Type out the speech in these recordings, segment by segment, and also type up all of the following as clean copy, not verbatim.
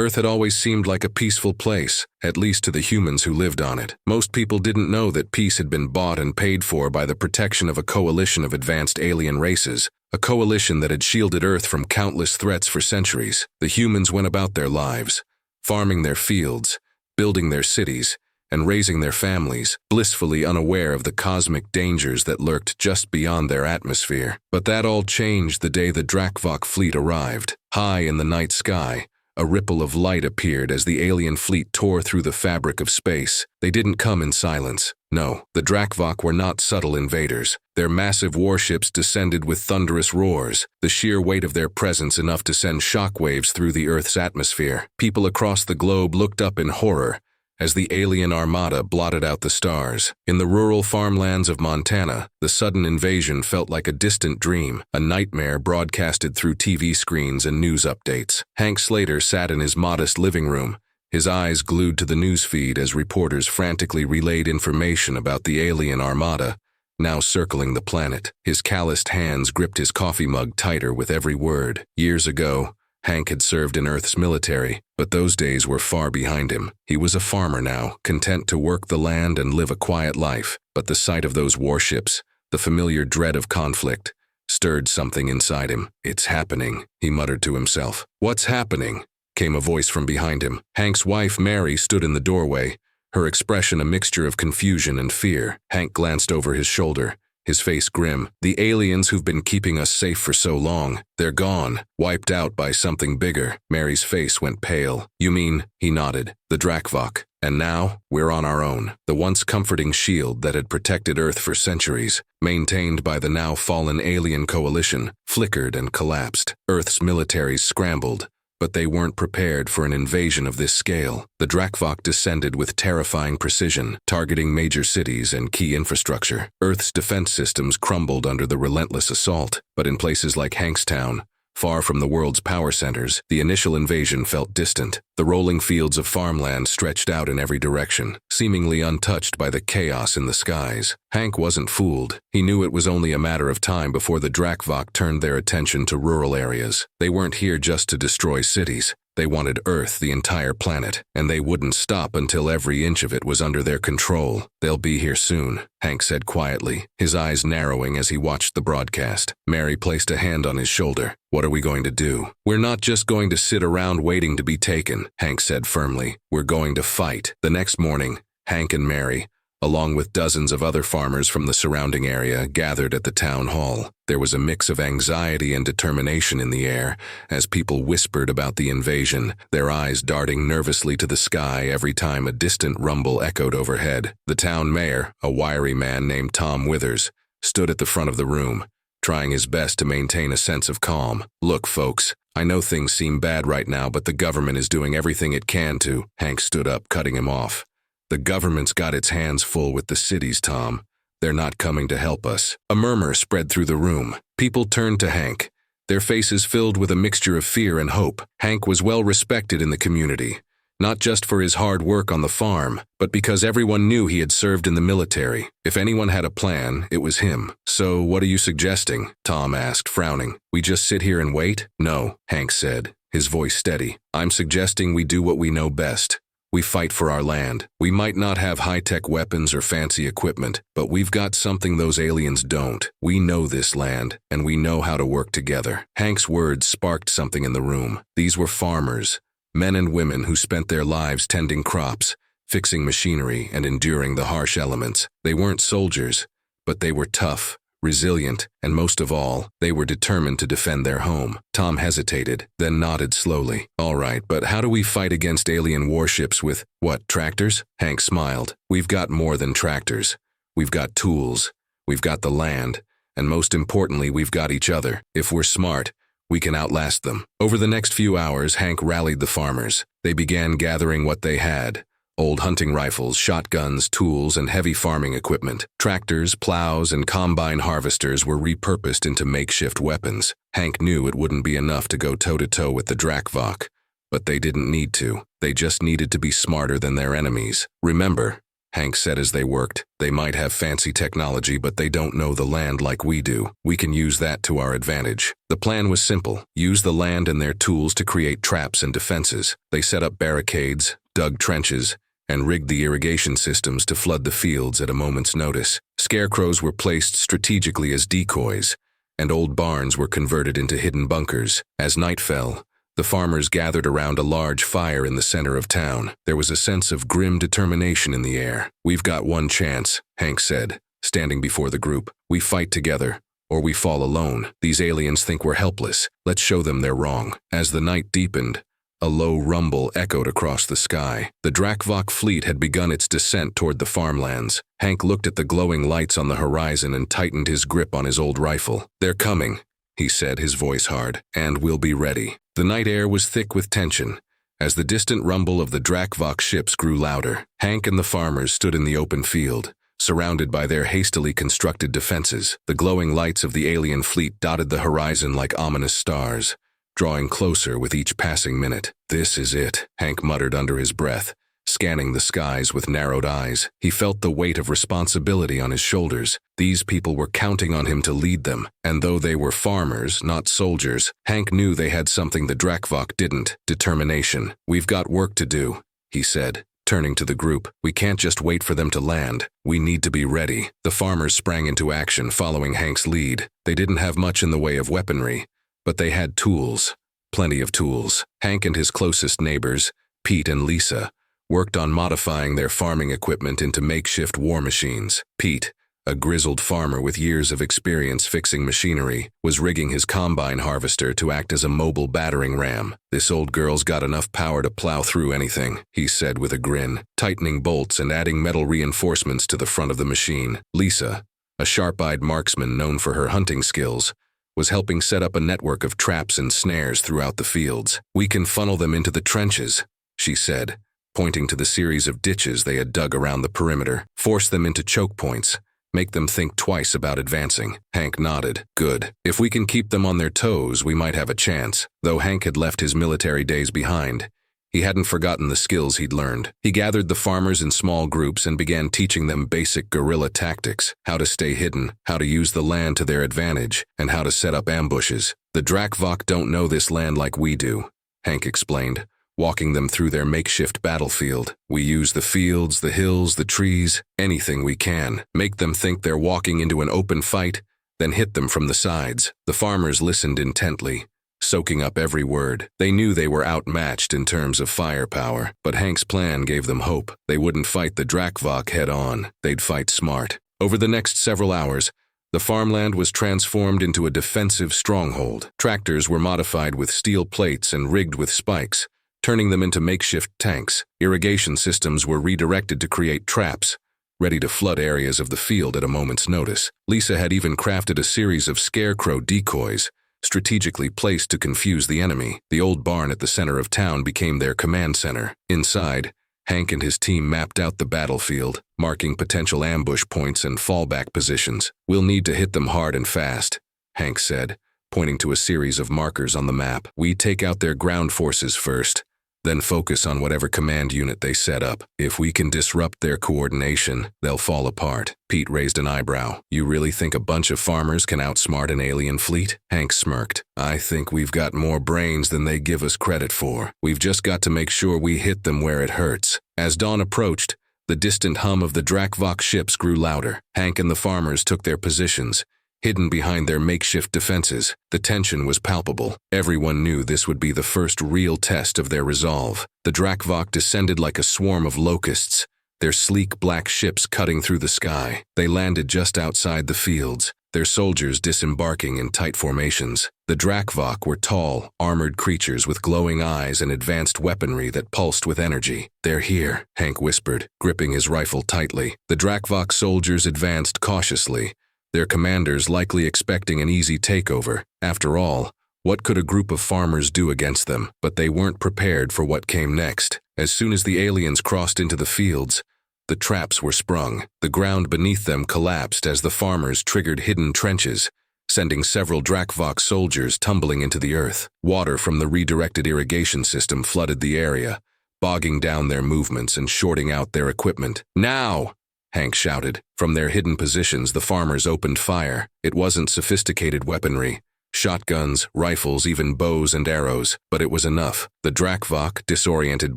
Earth had always seemed like a peaceful place, at least to the humans who lived on it. Most people didn't know that peace had been bought and paid for by the protection of a coalition of advanced alien races, a coalition that had shielded Earth from countless threats for centuries. The humans went about their lives, farming their fields, building their cities, and raising their families, blissfully unaware of the cosmic dangers that lurked just beyond their atmosphere. But that all changed the day the Drakvok fleet arrived. High in the night sky, a ripple of light appeared as the alien fleet tore through the fabric of space. They didn't come in silence. No, the Drakvok were not subtle invaders. Their massive warships descended with thunderous roars, the sheer weight of their presence enough to send shockwaves through the Earth's atmosphere. People across the globe looked up in horror as the alien armada blotted out the stars. In the rural farmlands of Montana, the sudden invasion felt like a distant dream, a nightmare broadcasted through TV screens and news updates. Hank Slater sat in his modest living room, his eyes glued to the newsfeed as reporters frantically relayed information about the alien armada, now circling the planet. His calloused hands gripped his coffee mug tighter with every word. Years ago, Hank had served in Earth's military, but those days were far behind him. He was a farmer now, content to work the land and live a quiet life. But the sight of those warships, the familiar dread of conflict, stirred something inside him. "It's happening," he muttered to himself. "What's happening?" came a voice from behind him. Hank's wife, Mary, stood in the doorway, her expression a mixture of confusion and fear. Hank glanced over his shoulder, his face grim. "The aliens who've been keeping us safe for so long, they're gone, wiped out by something bigger." Mary's face went pale. "You mean," he nodded, "the Drakvok. And now, we're on our own." The once comforting shield that had protected Earth for centuries, maintained by the now fallen alien coalition, flickered and collapsed. Earth's militaries scrambled, but they weren't prepared for an invasion of this scale. The Drakvok descended with terrifying precision, targeting major cities and key infrastructure. Earth's defense systems crumbled under the relentless assault, but in places like Hankstown, far from the world's power centers, the initial invasion felt distant. The rolling fields of farmland stretched out in every direction, seemingly untouched by the chaos in the skies. Hank wasn't fooled. He knew it was only a matter of time before the Drakvok turned their attention to rural areas. They weren't here just to destroy cities. They wanted Earth, the entire planet, and they wouldn't stop until every inch of it was under their control. "They'll be here soon," Hank said quietly, his eyes narrowing as he watched the broadcast. Mary placed a hand on his shoulder. "What are we going to do?" "We're not just going to sit around waiting to be taken," Hank said firmly. "We're going to fight." The next morning, Hank and Mary, along with dozens of other farmers from the surrounding area, gathered at the town hall. There was a mix of anxiety and determination in the air as people whispered about the invasion, their eyes darting nervously to the sky every time a distant rumble echoed overhead. The town mayor, a wiry man named Tom Withers, stood at the front of the room, trying his best to maintain a sense of calm. "Look, folks, I know things seem bad right now, but the government is doing everything it can to." Hank stood up, cutting him off. "The government's got its hands full with the cities, Tom. They're not coming to help us." A murmur spread through the room. People turned to Hank, their faces filled with a mixture of fear and hope. Hank was well respected in the community, not just for his hard work on the farm, but because everyone knew he had served in the military. If anyone had a plan, it was him. "So what are you suggesting?" Tom asked, frowning. "We just sit here and wait?" "No," Hank said, his voice steady. "I'm suggesting we do what we know best. We fight for our land. We might not have high-tech weapons or fancy equipment, but we've got something those aliens don't. We know this land, and we know how to work together." Hank's words sparked something in the room. These were farmers, men and women who spent their lives tending crops, fixing machinery, and enduring the harsh elements. They weren't soldiers, but they were tough, resilient, and most of all, they were determined to defend their home. Tom hesitated, then nodded slowly. "All right, but how do we fight against alien warships with, what, tractors?" Hank smiled. "We've got more than tractors. We've got tools, we've got the land, and most importantly, we've got each other. If we're smart, we can outlast them." Over the next few hours, Hank rallied the farmers. They began gathering what they had: old hunting rifles, shotguns, tools, and heavy farming equipment. Tractors, plows, and combine harvesters were repurposed into makeshift weapons. Hank knew it wouldn't be enough to go toe-to-toe with the Drakvok, but they didn't need to. They just needed to be smarter than their enemies. Remember, Hank said as they worked. They might have fancy technology, but they don't know the land like we do. We can use that to our advantage. The plan was simple. Use the land and their tools to create traps and defenses. They set up barricades, dug trenches, and rigged the irrigation systems to flood the fields at a moment's notice. Scarecrows were placed strategically as decoys, and old barns were converted into hidden bunkers. As night fell, the farmers gathered around a large fire in the center of town. There was a sense of grim determination in the air. "We've got one chance," Hank said, standing before the group. "We fight together, or we fall alone. These aliens think we're helpless. Let's show them they're wrong." As the night deepened, a low rumble echoed across the sky. The Drakvok fleet had begun its descent toward the farmlands. Hank looked at the glowing lights on the horizon and tightened his grip on his old rifle. "They're coming," he said, his voice hard, "and we'll be ready." The night air was thick with tension. As the distant rumble of the Drakvok ships grew louder, Hank and the farmers stood in the open field, surrounded by their hastily constructed defenses. The glowing lights of the alien fleet dotted the horizon like ominous stars, drawing closer with each passing minute. "This is it," Hank muttered under his breath, scanning the skies with narrowed eyes. He felt the weight of responsibility on his shoulders. These people were counting on him to lead them, and though they were farmers, not soldiers, Hank knew they had something the Drakvok didn't: determination. "We've got work to do," he said, turning to the group. "We can't just wait for them to land. We need to be ready." The farmers sprang into action, following Hank's lead. They didn't have much in the way of weaponry, but they had tools. Plenty of tools. Hank and his closest neighbors, Pete and Lisa, worked on modifying their farming equipment into makeshift war machines. Pete, a grizzled farmer with years of experience fixing machinery, was rigging his combine harvester to act as a mobile battering ram. "This old girl's got enough power to plow through anything," he said with a grin, tightening bolts and adding metal reinforcements to the front of the machine. Lisa, a sharp-eyed marksman known for her hunting skills, was helping set up a network of traps and snares throughout the fields. "We can funnel them into the trenches," she said, pointing to the series of ditches they had dug around the perimeter. "Force them into choke points. Make them think twice about advancing." Hank nodded. "Good. If we can keep them on their toes, we might have a chance." Though Hank had left his military days behind, he hadn't forgotten the skills he'd learned. He gathered the farmers in small groups and began teaching them basic guerrilla tactics: how to stay hidden, how to use the land to their advantage, and how to set up ambushes. "The Drakvok don't know this land like we do," Hank explained, walking them through their makeshift battlefield. "We use the fields, the hills, the trees, anything we can. Make them think they're walking into an open fight, then hit them from the sides." The farmers listened intently, soaking up every word. They knew they were outmatched in terms of firepower, but Hank's plan gave them hope. They wouldn't fight the Drakvok head-on. They'd fight smart. Over the next several hours, the farmland was transformed into a defensive stronghold. Tractors were modified with steel plates and rigged with spikes, turning them into makeshift tanks. Irrigation systems were redirected to create traps, ready to flood areas of the field at a moment's notice. Lisa had even crafted a series of scarecrow decoys, strategically placed to confuse the enemy. The old barn at the center of town became their command center. Inside, Hank and his team mapped out the battlefield, marking potential ambush points and fallback positions. "We'll need to hit them hard and fast," Hank said, pointing to a series of markers on the map. "We take out their ground forces first, then focus on whatever command unit they set up. If we can disrupt their coordination, they'll fall apart." Pete raised an eyebrow. "You really think a bunch of farmers can outsmart an alien fleet?" Hank smirked. "I think we've got more brains than they give us credit for. We've just got to make sure we hit them where it hurts." As dawn approached, the distant hum of the Drakvok ships grew louder. Hank and the farmers took their positions, hidden behind their makeshift defenses. The tension was palpable. Everyone knew this would be the first real test of their resolve. The Drakvok descended like a swarm of locusts, their sleek black ships cutting through the sky. They landed just outside the fields, their soldiers disembarking in tight formations. The Drakvok were tall, armored creatures with glowing eyes and advanced weaponry that pulsed with energy. "They're here," Hank whispered, gripping his rifle tightly. The Drakvok soldiers advanced cautiously, their commanders likely expecting an easy takeover. After all, what could a group of farmers do against them? But they weren't prepared for what came next. As soon as the aliens crossed into the fields, the traps were sprung. The ground beneath them collapsed as the farmers triggered hidden trenches, sending several Drakvok soldiers tumbling into the earth. Water from the redirected irrigation system flooded the area, bogging down their movements and shorting out their equipment. "Now!" Hank shouted. From their hidden positions, the farmers opened fire. It wasn't sophisticated weaponry. Shotguns, rifles, even bows and arrows, but it was enough. The Drakvok, disoriented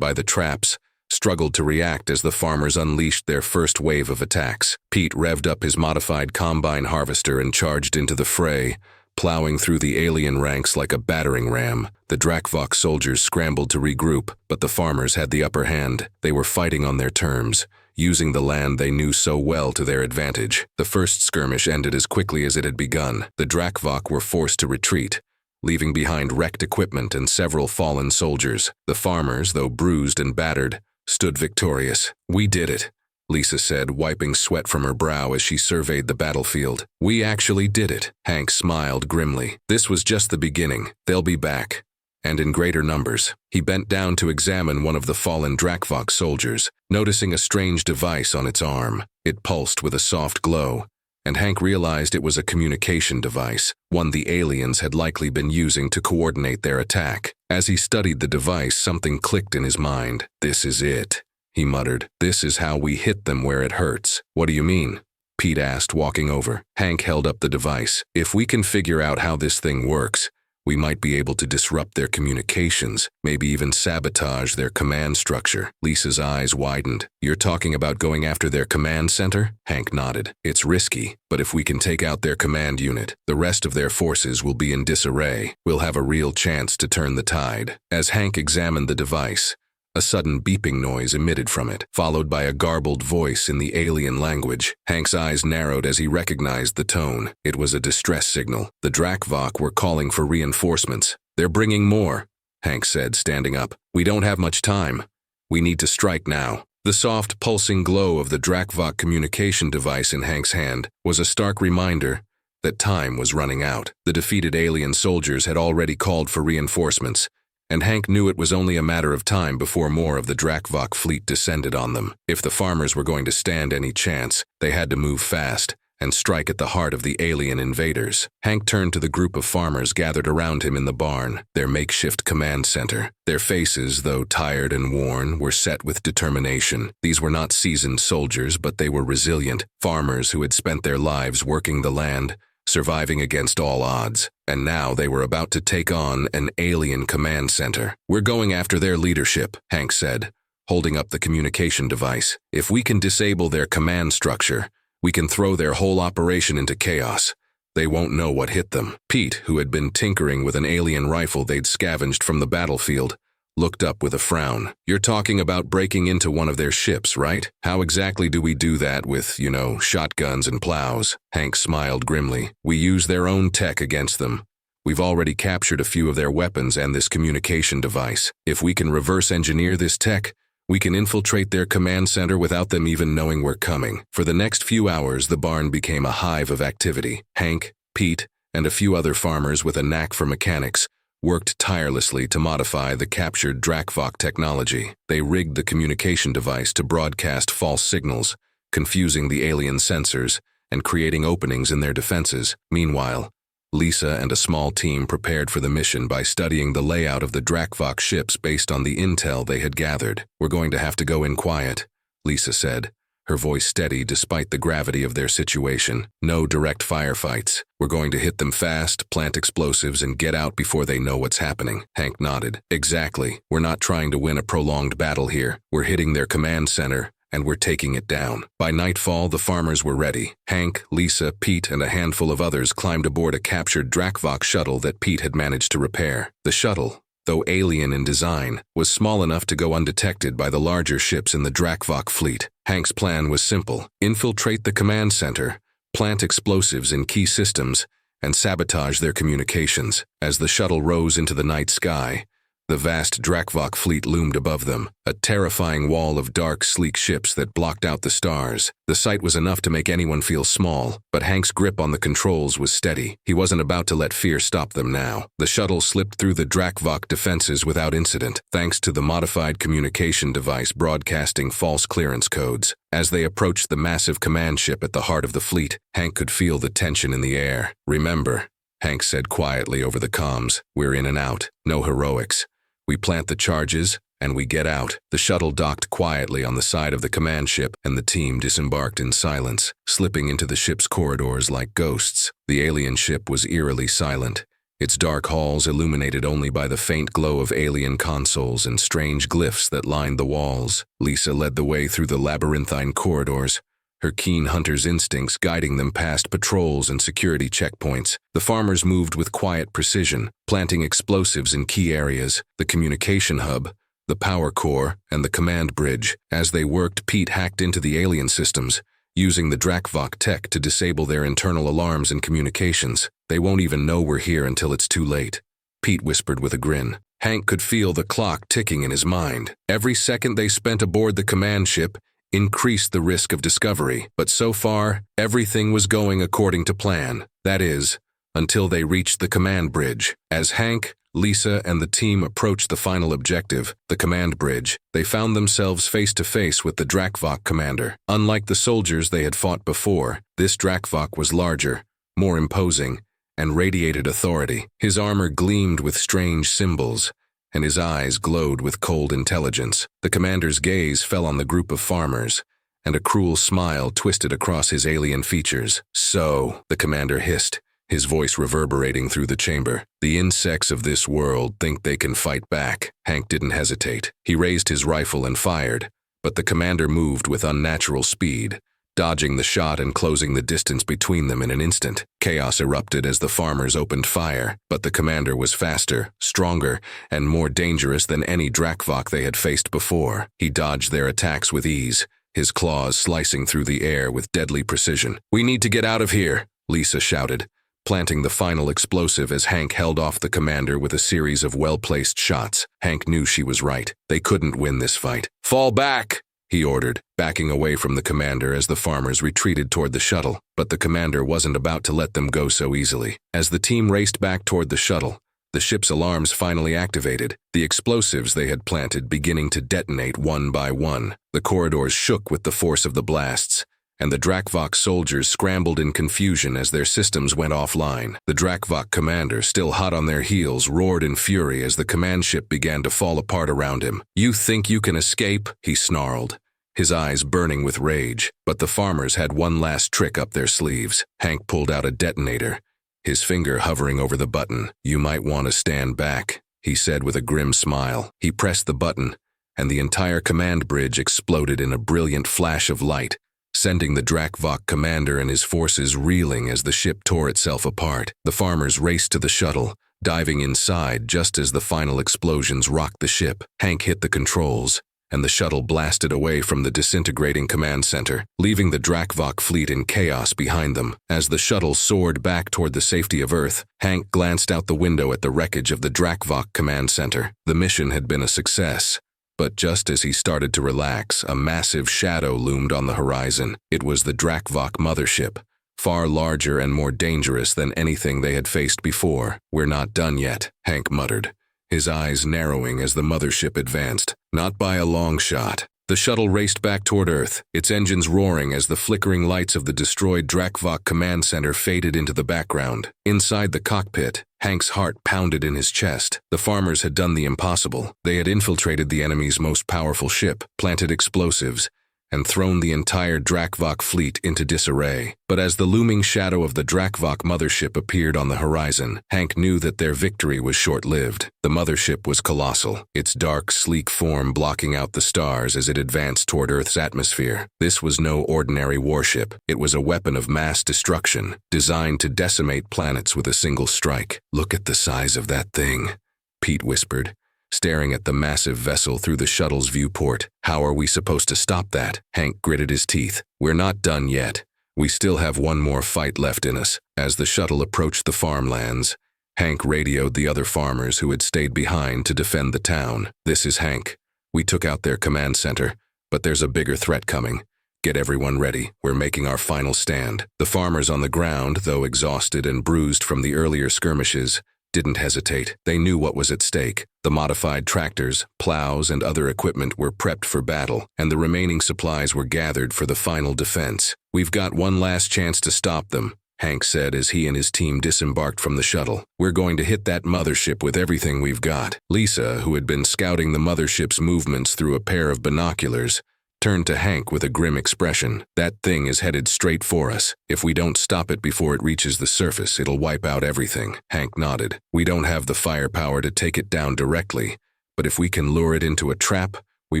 by the traps, struggled to react as the farmers unleashed their first wave of attacks. Pete revved up his modified combine harvester and charged into the fray, plowing through the alien ranks like a battering ram. The Drakvok soldiers scrambled to regroup, but the farmers had the upper hand. They were fighting on their terms, using the land they knew so well to their advantage. The first skirmish ended as quickly as it had begun. The Drakvok were forced to retreat, leaving behind wrecked equipment and several fallen soldiers. The farmers, though bruised and battered, stood victorious. "We did it," Lisa said, wiping sweat from her brow as she surveyed the battlefield. "We actually did it." Hank smiled grimly. "This was just the beginning. They'll be back, and in greater numbers." He bent down to examine one of the fallen Drakvok soldiers, noticing a strange device on its arm. It pulsed with a soft glow, and Hank realized it was a communication device, one the aliens had likely been using to coordinate their attack. As he studied the device, something clicked in his mind. "This is it," he muttered. "This is how we hit them where it hurts." "What do you mean?" Pete asked, walking over. Hank held up the device. "If we can figure out how this thing works, we might be able to disrupt their communications, maybe even sabotage their command structure." Lisa's eyes widened. "You're talking about going after their command center?" Hank nodded. "It's risky, but if we can take out their command unit, the rest of their forces will be in disarray. We'll have a real chance to turn the tide." As Hank examined the device, a sudden beeping noise emitted from it, followed by a garbled voice in the alien language. Hank's eyes narrowed as he recognized the tone. It was a distress signal. The Drakvok were calling for reinforcements. "They're bringing more," Hank said, standing up. "We don't have much time. We need to strike now." The soft, pulsing glow of the Drakvok communication device in Hank's hand was a stark reminder that time was running out. The defeated alien soldiers had already called for reinforcements, and Hank knew it was only a matter of time before more of the Drakvok fleet descended on them. If the farmers were going to stand any chance, they had to move fast and strike at the heart of the alien invaders. Hank turned to the group of farmers gathered around him in the barn, their makeshift command center. Their faces, though tired and worn, were set with determination. These were not seasoned soldiers, but they were resilient farmers who had spent their lives working the land, surviving against all odds, and now they were about to take on an alien command center. "We're going after their leadership," Hank said, holding up the communication device. "If we can disable their command structure, we can throw their whole operation into chaos. They won't know what hit them." Pete, who had been tinkering with an alien rifle they'd scavenged from the battlefield, looked up with a frown. "You're talking about breaking into one of their ships, right? How exactly do we do that with, shotguns and plows?" Hank smiled grimly. "We use their own tech against them. We've already captured a few of their weapons and this communication device. If we can reverse engineer this tech, we can infiltrate their command center without them even knowing we're coming." For the next few hours, the barn became a hive of activity. Hank, Pete, and a few other farmers with a knack for mechanics worked tirelessly to modify the captured Drakvok technology. They rigged the communication device to broadcast false signals, confusing the alien sensors and creating openings in their defenses. Meanwhile, Lisa and a small team prepared for the mission by studying the layout of the Drakvok ships based on the intel they had gathered. "We're going to have to go in quiet," Lisa said, her voice steady despite the gravity of their situation. "No direct firefights. We're going to hit them fast, plant explosives, and get out before they know what's happening." Hank nodded. "Exactly. We're not trying to win a prolonged battle here. We're hitting their command center, and we're taking it down." By nightfall, the farmers were ready. Hank, Lisa, Pete, and a handful of others climbed aboard a captured Drakvok shuttle that Pete had managed to repair. The shuttle, though alien in design, was small enough to go undetected by the larger ships in the Drakvok fleet. Hank's plan was simple: infiltrate the command center, plant explosives in key systems, and sabotage their communications. As the shuttle rose into the night sky, the vast Drakvok fleet loomed above them, a terrifying wall of dark, sleek ships that blocked out the stars. The sight was enough to make anyone feel small, but Hank's grip on the controls was steady. He wasn't about to let fear stop them now. The shuttle slipped through the Drakvok defenses without incident, thanks to the modified communication device broadcasting false clearance codes. As they approached the massive command ship at the heart of the fleet, Hank could feel the tension in the air. "Remember," Hank said quietly over the comms, "we're in and out. No heroics. We plant the charges, and we get out. The shuttle docked quietly on the side of the command ship, and the team disembarked in silence, slipping into the ship's corridors like ghosts. The alien ship was eerily silent, its dark halls illuminated only by the faint glow of alien consoles and strange glyphs that lined the walls. Lisa led the way through the labyrinthine corridors, her keen hunter's instincts guiding them past patrols and security checkpoints. The farmers moved with quiet precision, planting explosives in key areas, the communication hub, the power core, and the command bridge. As they worked, Pete hacked into the alien systems, using the Drakvok tech to disable their internal alarms and communications. They won't even know we're here until it's too late, Pete whispered with a grin. Hank could feel the clock ticking in his mind. Every second they spent aboard the command ship increased the risk of discovery, but so far, everything was going according to plan. That is, until they reached the command bridge. As Hank, Lisa, and the team approached the final objective, the command bridge, they found themselves face to face with the Drakvok commander. Unlike the soldiers they had fought before, this Drakvok was larger, more imposing, and radiated authority. His armor gleamed with strange symbols, and his eyes glowed with cold intelligence. The commander's gaze fell on the group of farmers, and a cruel smile twisted across his alien features. "So," the commander hissed, his voice reverberating through the chamber, "the insects of this world think they can fight back." Hank didn't hesitate. He raised his rifle and fired, but the commander moved with unnatural speed, dodging the shot and closing the distance between them in an instant. Chaos erupted as the farmers opened fire, but the commander was faster, stronger, and more dangerous than any Drakvok they had faced before. He dodged their attacks with ease, his claws slicing through the air with deadly precision. "We need to get out of here," Lisa shouted, planting the final explosive as Hank held off the commander with a series of well-placed shots. Hank knew she was right. They couldn't win this fight. "Fall back!" he ordered, backing away from the commander as the farmers retreated toward the shuttle. But the commander wasn't about to let them go so easily. As the team raced back toward the shuttle, the ship's alarms finally activated, the explosives they had planted beginning to detonate one by one. The corridors shook with the force of the blasts, and the Drakvok soldiers scrambled in confusion as their systems went offline. The Drakvok commander, still hot on their heels, roared in fury as the command ship began to fall apart around him. "You think you can escape?" he snarled, his eyes burning with rage. But the farmers had one last trick up their sleeves. Hank pulled out a detonator, his finger hovering over the button. "You might want to stand back," he said with a grim smile. He pressed the button, and the entire command bridge exploded in a brilliant flash of light, sending the Drakvok commander and his forces reeling as the ship tore itself apart. The farmers raced to the shuttle, diving inside just as the final explosions rocked the ship. Hank hit the controls, and the shuttle blasted away from the disintegrating command center, leaving the Drakvok fleet in chaos behind them. As the shuttle soared back toward the safety of Earth, Hank glanced out the window at the wreckage of the Drakvok command center. The mission had been a success. But just as he started to relax, a massive shadow loomed on the horizon. It was the Drakvok mothership, far larger and more dangerous than anything they had faced before. "We're not done yet," Hank muttered, his eyes narrowing as the mothership advanced. Not by a long shot. The shuttle raced back toward Earth, its engines roaring as the flickering lights of the destroyed Drakvok command center faded into the background. Inside the cockpit, Hank's heart pounded in his chest. The farmers had done the impossible. They had infiltrated the enemy's most powerful ship, planted explosives, and thrown the entire Drakvok fleet into disarray. But as the looming shadow of the Drakvok mothership appeared on the horizon, Hank knew that their victory was short-lived. The mothership was colossal, its dark, sleek form blocking out the stars as it advanced toward Earth's atmosphere. This was no ordinary warship. It was a weapon of mass destruction, designed to decimate planets with a single strike. "Look at the size of that thing," Pete whispered, staring at the massive vessel through the shuttle's viewport. "How are we supposed to stop that?" Hank gritted his teeth. "We're not done yet. We still have one more fight left in us." As the shuttle approached the farmlands, Hank radioed the other farmers who had stayed behind to defend the town. "This is Hank. We took out their command center, but there's a bigger threat coming. Get everyone ready. We're making our final stand." The farmers on the ground, though exhausted and bruised from the earlier skirmishes, didn't hesitate. They knew what was at stake. The modified tractors, plows, and other equipment were prepped for battle, and the remaining supplies were gathered for the final defense. "We've got one last chance to stop them," Hank said as he and his team disembarked from the shuttle. "We're going to hit that mothership with everything we've got." Lisa, who had been scouting the mothership's movements through a pair of binoculars, turned to Hank with a grim expression. "That thing is headed straight for us. If we don't stop it before it reaches the surface, it'll wipe out everything." Hank nodded. "We don't have the firepower to take it down directly, but if we can lure it into a trap, we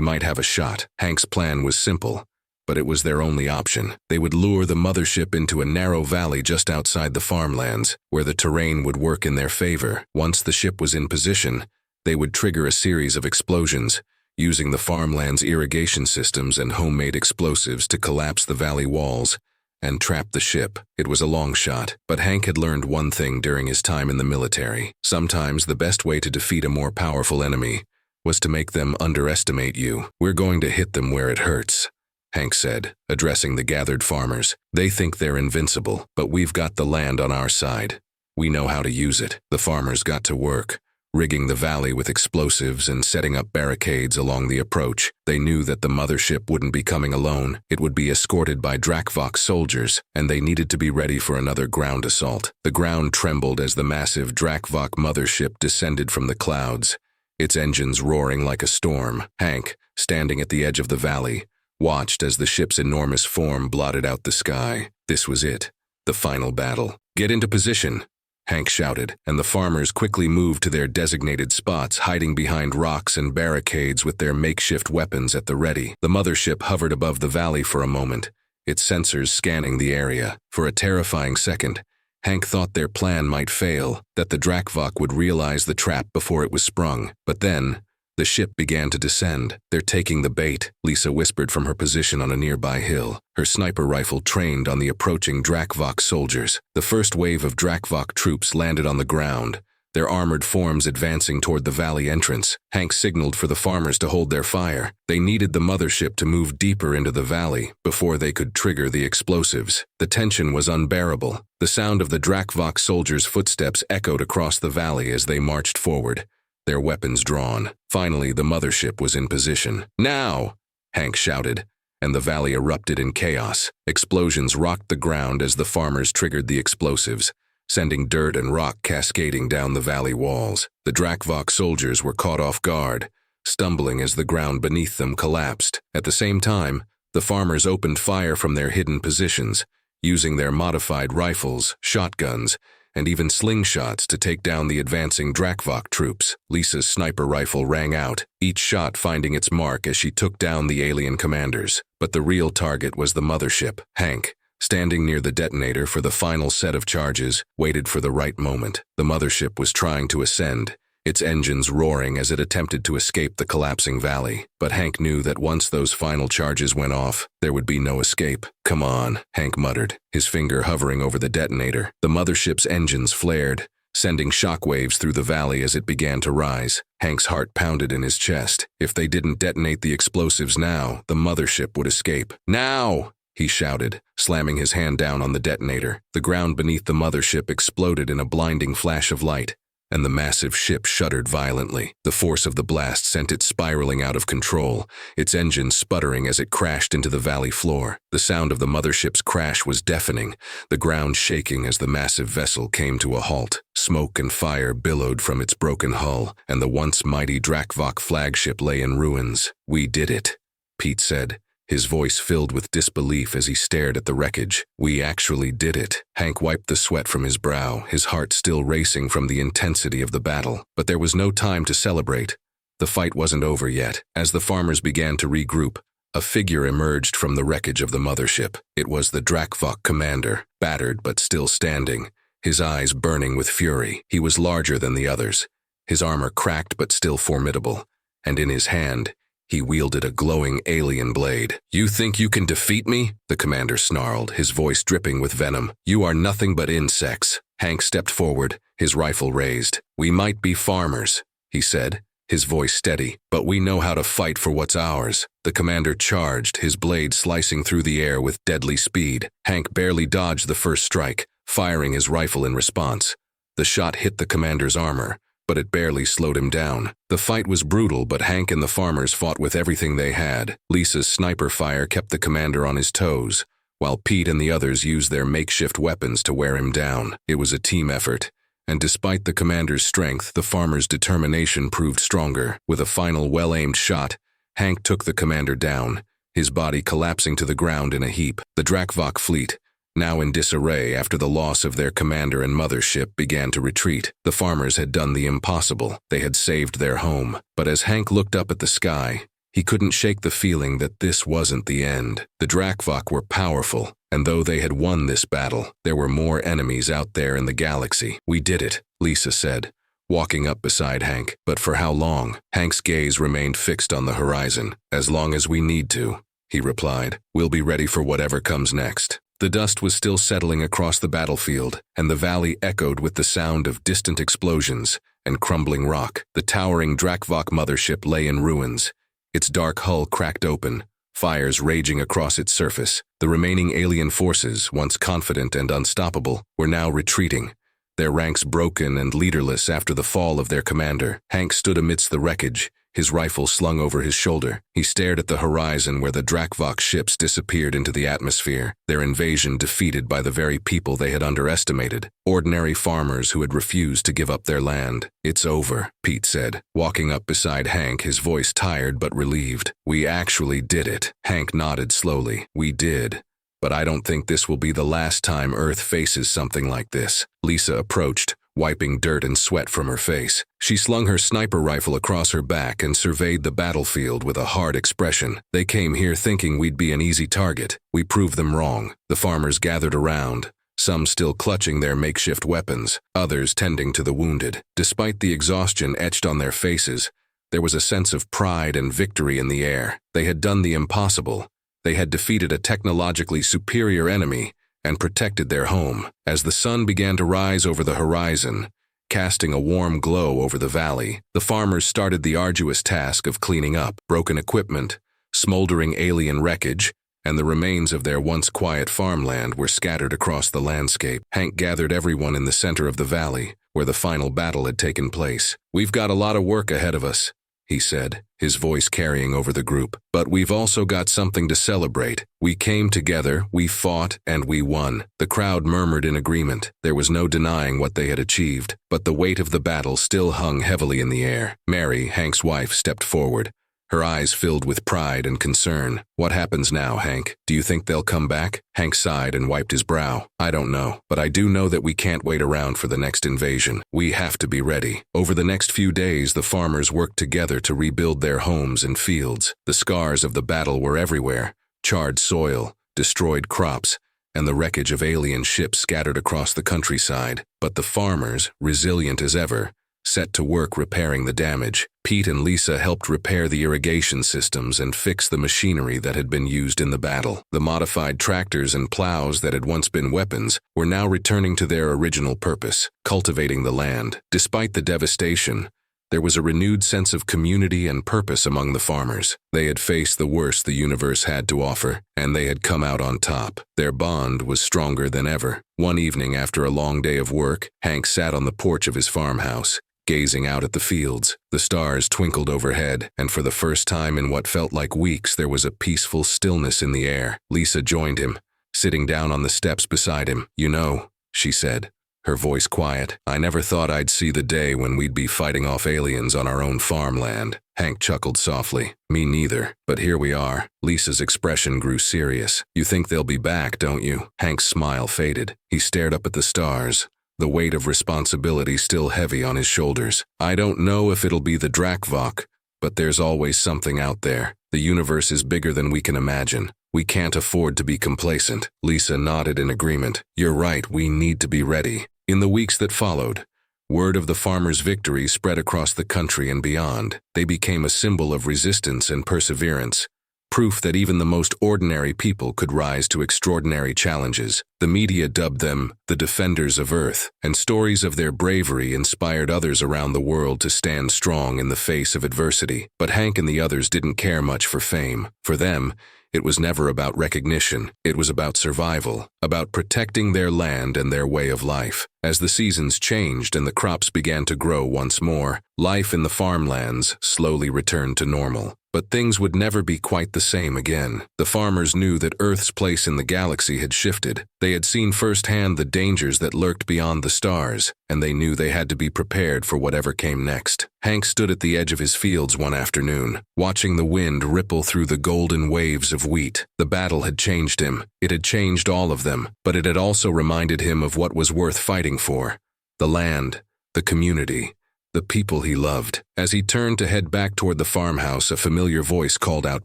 might have a shot." Hank's plan was simple, but it was their only option. They would lure the mothership into a narrow valley just outside the farmlands, where the terrain would work in their favor. Once the ship was in position, they would trigger a series of explosions, using the farmland's irrigation systems and homemade explosives to collapse the valley walls and trap the ship. It was a long shot, but Hank had learned one thing during his time in the military. Sometimes the best way to defeat a more powerful enemy was to make them underestimate you. "We're going to hit them where it hurts," Hank said, addressing the gathered farmers. "They think they're invincible, but we've got the land on our side. We know how to use it." The farmers got to work, rigging the valley with explosives and setting up barricades along the approach. They knew that the mothership wouldn't be coming alone. It would be escorted by Drakvok soldiers, and they needed to be ready for another ground assault. The ground trembled as the massive Drakvok mothership descended from the clouds, its engines roaring like a storm. Hank, standing at the edge of the valley, watched as the ship's enormous form blotted out the sky. This was it, the final battle. "Get into position," Hank shouted, and the farmers quickly moved to their designated spots, hiding behind rocks and barricades with their makeshift weapons at the ready. The mothership hovered above the valley for a moment, its sensors scanning the area. For a terrifying second, Hank thought their plan might fail, that the Drakvok would realize the trap before it was sprung. But then, the ship began to descend. "They're taking the bait," Lisa whispered from her position on a nearby hill, her sniper rifle trained on the approaching Drakvok soldiers. The first wave of Drakvok troops landed on the ground, their armored forms advancing toward the valley entrance. Hank signaled for the farmers to hold their fire. They needed the mothership to move deeper into the valley before they could trigger the explosives. The tension was unbearable. The sound of the Drakvok soldiers' footsteps echoed across the valley as they marched forward, their weapons drawn. Finally, the mothership was in position. "Now!" Hank shouted, and the valley erupted in chaos. Explosions rocked the ground as the farmers triggered the explosives, sending dirt and rock cascading down the valley walls. The Drakvok soldiers were caught off guard, stumbling as the ground beneath them collapsed. At the same time, the farmers opened fire from their hidden positions, using their modified rifles, shotguns, and even slingshots to take down the advancing Drakvok troops. Lisa's sniper rifle rang out, each shot finding its mark as she took down the alien commanders. But the real target was the mothership. Hank, standing near the detonator for the final set of charges, waited for the right moment. The mothership was trying to ascend, its engines roaring as it attempted to escape the collapsing valley. But Hank knew that once those final charges went off, there would be no escape. "Come on," Hank muttered, his finger hovering over the detonator. The mothership's engines flared, sending shockwaves through the valley as it began to rise. Hank's heart pounded in his chest. If they didn't detonate the explosives now, the mothership would escape. "Now!" he shouted, slamming his hand down on the detonator. The ground beneath the mothership exploded in a blinding flash of light, and the massive ship shuddered violently. The force of the blast sent it spiraling out of control, its engine sputtering as it crashed into the valley floor. The sound of the mothership's crash was deafening, the ground shaking as the massive vessel came to a halt. Smoke and fire billowed from its broken hull, and the once mighty Drakvok flagship lay in ruins. "We did it," Pete said, his voice filled with disbelief as he stared at the wreckage. "We actually did it." Hank wiped the sweat from his brow, his heart still racing from the intensity of the battle. But there was no time to celebrate. The fight wasn't over yet. As the farmers began to regroup, a figure emerged from the wreckage of the mothership. It was the Drakvok commander, battered but still standing, his eyes burning with fury. He was larger than the others, his armor cracked but still formidable, and in his hand, he wielded a glowing alien blade. "You think you can defeat me?" the commander snarled, his voice dripping with venom. "You are nothing but insects." Hank stepped forward, his rifle raised. "We might be farmers," he said, his voice steady, "but we know how to fight for what's ours." The commander charged, his blade slicing through the air with deadly speed. Hank barely dodged the first strike, firing his rifle in response. The shot hit the commander's armor, but it barely slowed him down. The fight was brutal, but Hank and the farmers fought with everything they had. Lisa's sniper fire kept the commander on his toes, while Pete and the others used their makeshift weapons to wear him down. It was a team effort, and despite the commander's strength, the farmer's determination proved stronger. With a final well-aimed shot, Hank took the commander down, his body collapsing to the ground in a heap. The Drakvok fleet, now in disarray after the loss of their commander and mothership, began to retreat. The farmers had done the impossible. They had saved their home. But as Hank looked up at the sky, he couldn't shake the feeling that this wasn't the end. The Drakvok were powerful, and though they had won this battle, there were more enemies out there in the galaxy. "We did it," Lisa said, walking up beside Hank. "But for how long?" Hank's gaze remained fixed on the horizon. "As long as we need to," he replied. "We'll be ready for whatever comes next." The dust was still settling across the battlefield, and the valley echoed with the sound of distant explosions and crumbling rock. The towering Drakvok mothership lay in ruins, its dark hull cracked open, fires raging across its surface. The remaining alien forces, once confident and unstoppable, were now retreating, their ranks broken and leaderless after the fall of their commander. Hank stood amidst the wreckage, his rifle slung over his shoulder. He stared at the horizon where the Drakvok ships disappeared into the atmosphere, their invasion defeated by the very people they had underestimated, ordinary farmers who had refused to give up their land. "It's over," Pete said, walking up beside Hank, his voice tired but relieved. "We actually did it." Hank nodded slowly. "We did. But I don't think this will be the last time Earth faces something like this." Lisa approached, wiping dirt and sweat from her face. She slung her sniper rifle across her back and surveyed the battlefield with a hard expression. "They came here thinking we'd be an easy target. We proved them wrong." The farmers gathered around, some still clutching their makeshift weapons, others tending to the wounded. Despite the exhaustion etched on their faces, there was a sense of pride and victory in the air. They had done the impossible. They had defeated a technologically superior enemy and protected their home. As the sun began to rise over the horizon, casting a warm glow over the valley, the farmers started the arduous task of cleaning up broken equipment, smoldering alien wreckage, and the remains of their once quiet farmland were scattered across the landscape. Hank gathered everyone in the center of the valley, where the final battle had taken place. "We've got a lot of work ahead of us," he said, his voice carrying over the group. "But we've also got something to celebrate. We came together, we fought, and we won." The crowd murmured in agreement. There was no denying what they had achieved, but the weight of the battle still hung heavily in the air. Mary, Hank's wife, stepped forward, her eyes filled with pride and concern. "What happens now, Hank? Do you think they'll come back?" Hank sighed and wiped his brow. "I don't know, but I do know that we can't wait around for the next invasion. We have to be ready." Over the next few days, the farmers worked together to rebuild their homes and fields. The scars of the battle were everywhere: charred soil, destroyed crops, and the wreckage of alien ships scattered across the countryside. But the farmers, resilient as ever, set to work repairing the damage. Pete and Lisa helped repair the irrigation systems and fix the machinery that had been used in the battle. The modified tractors and plows that had once been weapons were now returning to their original purpose, cultivating the land. Despite the devastation, there was a renewed sense of community and purpose among the farmers. They had faced the worst the universe had to offer, and they had come out on top. Their bond was stronger than ever. One evening after a long day of work, Hank sat on the porch of his farmhouse, gazing out at the fields. The stars twinkled overhead, and for the first time in what felt like weeks, there was a peaceful stillness in the air. Lisa joined him, sitting down on the steps beside him. "You know," she said, her voice quiet, "I never thought I'd see the day when we'd be fighting off aliens on our own farmland." Hank chuckled softly. "Me neither, but here we are." Lisa's expression grew serious. "You think they'll be back, don't you?" Hank's smile faded. He stared up at the stars, the weight of responsibility still heavy on his shoulders. "I don't know if it'll be the Drakvok, but there's always something out there. The universe is bigger than we can imagine. We can't afford to be complacent." Lisa nodded in agreement. "You're right, we need to be ready." In the weeks that followed, word of the farmers' victory spread across the country and beyond. They became a symbol of resistance and perseverance, proof that even the most ordinary people could rise to extraordinary challenges. The media dubbed them the Defenders of Earth, and stories of their bravery inspired others around the world to stand strong in the face of adversity. But Hank and the others didn't care much for fame. For them, it was never about recognition. It was about survival, about protecting their land and their way of life. As the seasons changed and the crops began to grow once more, life in the farmlands slowly returned to normal. But things would never be quite the same again. The farmers knew that Earth's place in the galaxy had shifted. They had seen firsthand the dangers that lurked beyond the stars, and they knew they had to be prepared for whatever came next. Hank stood at the edge of his fields one afternoon, watching the wind ripple through the golden waves of wheat. The battle had changed him. It had changed all of them, but it had also reminded him of what was worth fighting for: the land, the community, the people he loved. As he turned to head back toward the farmhouse, a familiar voice called out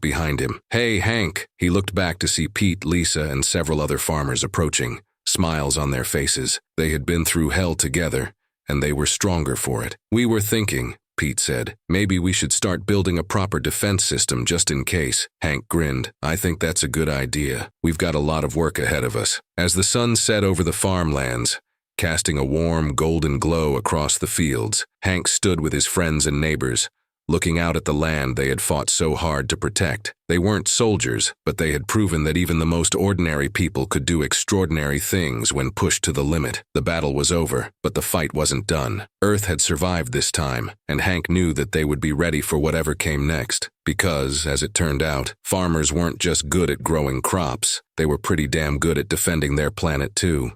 behind him, "Hey, Hank!" He looked back to see Pete, Lisa, and several other farmers approaching, smiles on their faces. They had been through hell together, and they were stronger for it. "We were thinking," Pete said, "maybe we should start building a proper defense system just in case." Hank grinned. "I think that's a good idea. We've got a lot of work ahead of us." As the sun set over the farmlands, casting a warm, golden glow across the fields, Hank stood with his friends and neighbors, looking out at the land they had fought so hard to protect. They weren't soldiers, but they had proven that even the most ordinary people could do extraordinary things when pushed to the limit. The battle was over, but the fight wasn't done. Earth had survived this time, and Hank knew that they would be ready for whatever came next. Because, as it turned out, farmers weren't just good at growing crops, they were pretty damn good at defending their planet too.